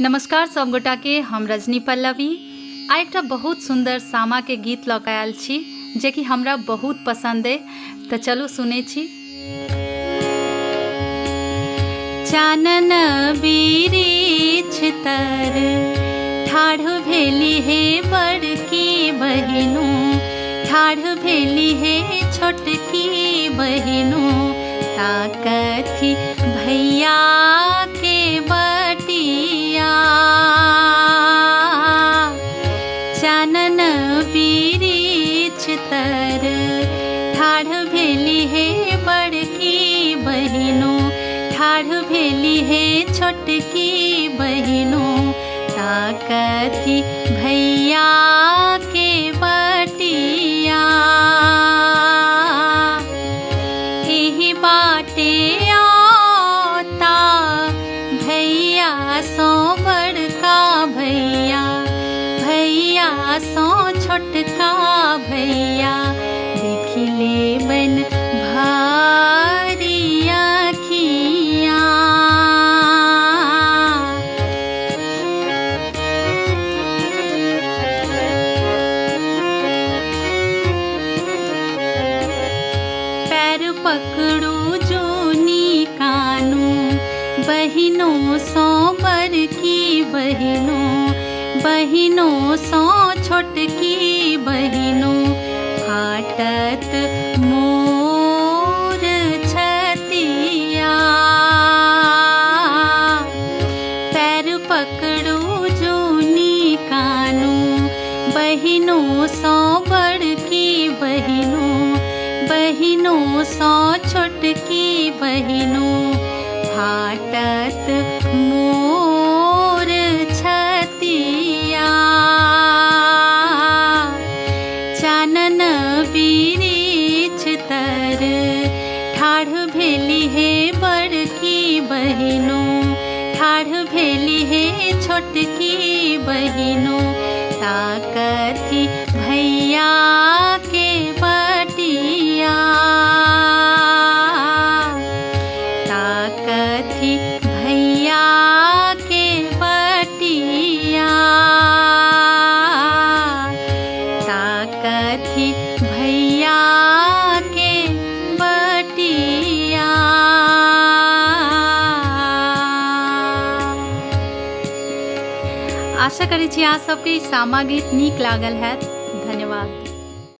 नमस्कार सब गोटा के, हम रजनी पल्लवी आ एक बहुत सुंदर सामा के गीत लऽ कऽ आयल छी जे कि हमरा बहुत पसंद है। तो चलू सुने छी। चानन बिरिछ तर ठाढ़ भेली हे बड़की बहिनू, ठाढ़ भेली हे छोटकी बहिनू, ताकथी भैया के बटिया। चानन बिरिछ तर ठाढ़ भेली हे बड़की बहिनू, ठाढ़ भेली हे छोटकी बहिनू, ताकथी भैया के बटिया। एही बाटे आता भैया सो बड़का भैया, भैया सो छोटका भैया, देखी लेबन भारी अखियाँ। पैर पकड़ू जूनी कानू, बहिनों सो बड़की बहिनों, बहिनों सो छोटकी बहिनों, फाटत मोर छतिया। पैर पकड़ू जूनी कानू, बहिनों सो बड़की बहिनों, बहिनों सो छोटकी बहिनों, फाटत मोर छतिया। चानन बिरिछ तर ठाढ़ भेली हे बड़की बहिनों, ठाढ़ भेली हे छोटकी बहिनों, ताकथी भैया के बटिया। ताकथी भैया के बटिया, ताकथी भैया के बटिया। आशा करै छी अहाँ सबके ई सामा गीत नीक लागल हैत।